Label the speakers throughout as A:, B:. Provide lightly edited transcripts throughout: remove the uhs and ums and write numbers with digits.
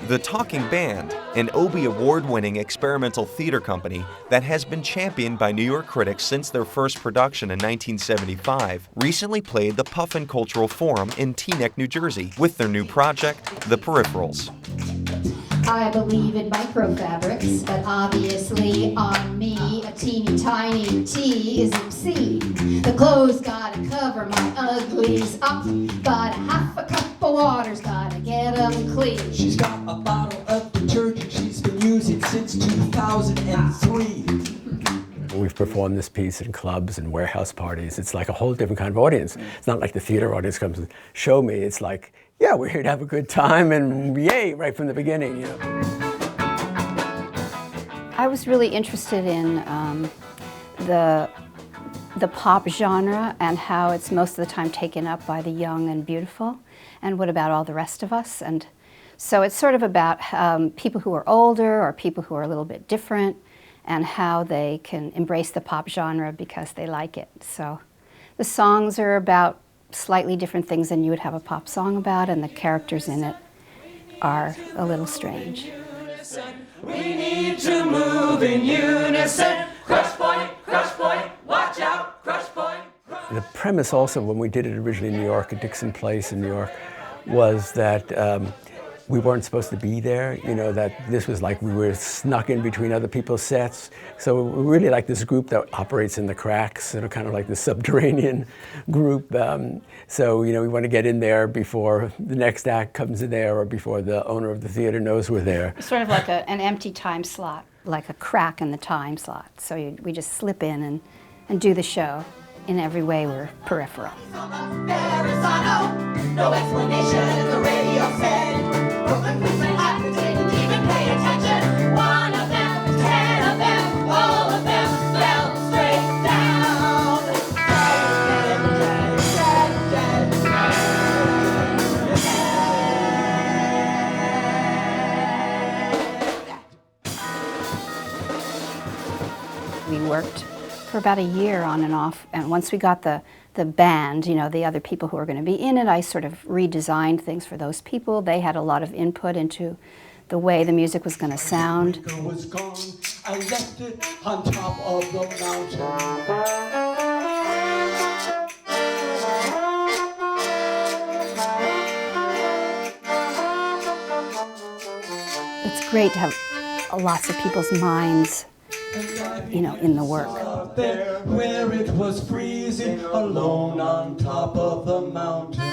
A: The Talking Band, an Obie Award-winning experimental theater company that has been championed by New York critics since their first production in 1975, recently played the Puffin Cultural Forum in Teaneck, New Jersey, with their new project, The Peripherals.
B: I believe in microfabrics, but obviously on me a teeny tiny T is obscene. The clothes gotta cover my uglies up, but a half a cup of water's gotta get them clean.
C: She's got a bottle of detergent she's been using since 2003.
D: We've performed this piece in clubs and warehouse parties. It's like a whole different kind of audience. It's not like the theater audience comes and show me. It's like, yeah, we're here to have a good time and yay, right from the beginning, you know.
E: I was really interested in the pop genre and how it's most of the time taken up by the young and beautiful, and what about all the rest of us? And so it's sort of about people who are older or people who are a little bit different and how they can embrace the pop genre because they like it. So the songs are about slightly different things than you would have a pop song about, and the characters in it are a little strange.
C: We need to move in unison. Crush point, watch out, crush point.
D: The premise also, when we did it originally in New York, at Dixon Place in New York, was that we weren't supposed to be there, you know, that this was like we were snuck in between other people's sets. So we're really like this group that operates in the cracks, sort of kind of like the subterranean group. So, you know, we want to get in there before the next act comes in there or before the owner of the theater knows we're there.
E: It's sort of like an empty time slot, like a crack in the time slot. So we just slip in and do the show. In every way, we're peripheral.
C: No explanation, the radio said. Brooklyn I didn't even pay attention. One of them, 10 of them, all of them fell straight down.
E: We worked for about a year on and off, and once we got the band, you know, the other people who were going to be in it, I sort of redesigned things for those people. They had a lot of input into the way the music was going to sound.
C: Was gone. I left it on top of the mountain.
E: It's great to have lots of people's minds, you know, in the work.
C: Up there where it was freezing, alone on top of the mountain.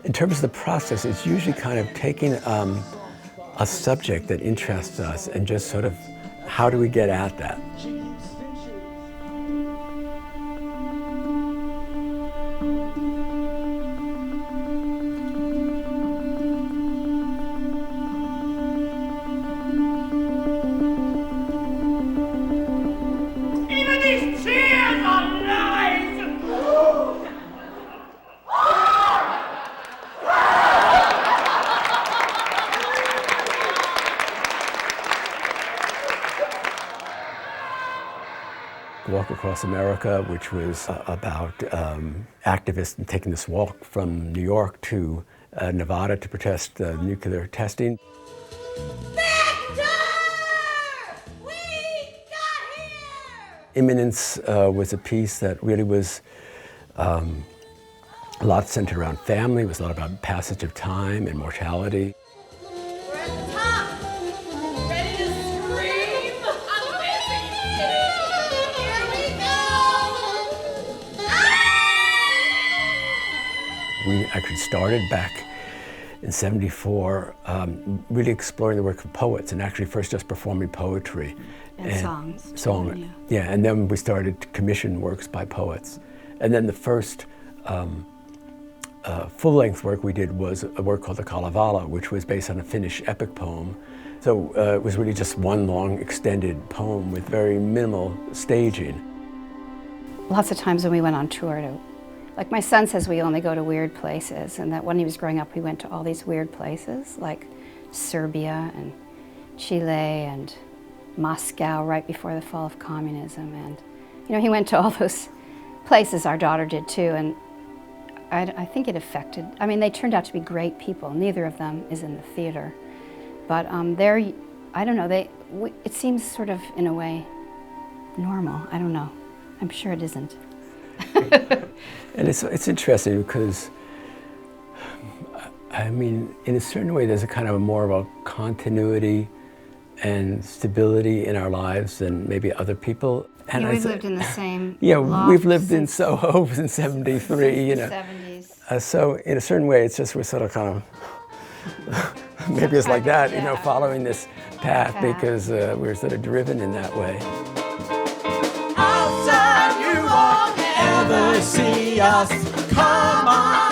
D: In terms of the process, it's usually kind of taking a subject that interests us and just sort of, how do we get at that? Walk Across America, which was about activists taking this walk from New York to Nevada to protest nuclear testing.
C: Victor! We got here!
D: Imminence was a piece that really was a lot centered around family. It was a lot about passage of time and mortality.
C: We're at the top! Ready to scream? Amazing! Here we go!
D: We actually started back in '74, really exploring the work of poets and actually first just performing poetry.
E: And songs.
D: Yeah, and then we started to commission works by poets. And then the first full-length work we did was a work called the Kalevala, which was based on a Finnish epic poem. So it was really just one long extended poem with very minimal staging.
E: Lots of times when we went on tour, like my son says, we only go to weird places, and that when he was growing up, we went to all these weird places, like Serbia and Chile and Moscow right before the fall of communism. And, you know, he went to all those places, our daughter did too, and I think it affected, I mean, they turned out to be great people. Neither of them is in the theater. But they're, I don't know, it seems sort of, in a way, normal. I don't know. I'm sure it isn't.
D: And it's interesting because, I mean, in a certain way, there's a kind of more of a continuity and stability in our lives than maybe other people. And
E: we've lived in the same
D: Yeah,
E: loft
D: we've lived in
E: since
D: Soho since '73, you know.
E: 70s.
D: So in a certain way, it's just we're sort of kind of, maybe it's like that, you know, following this path because we're sort of driven in that way.
C: Outside, you won't ever see us. Come on.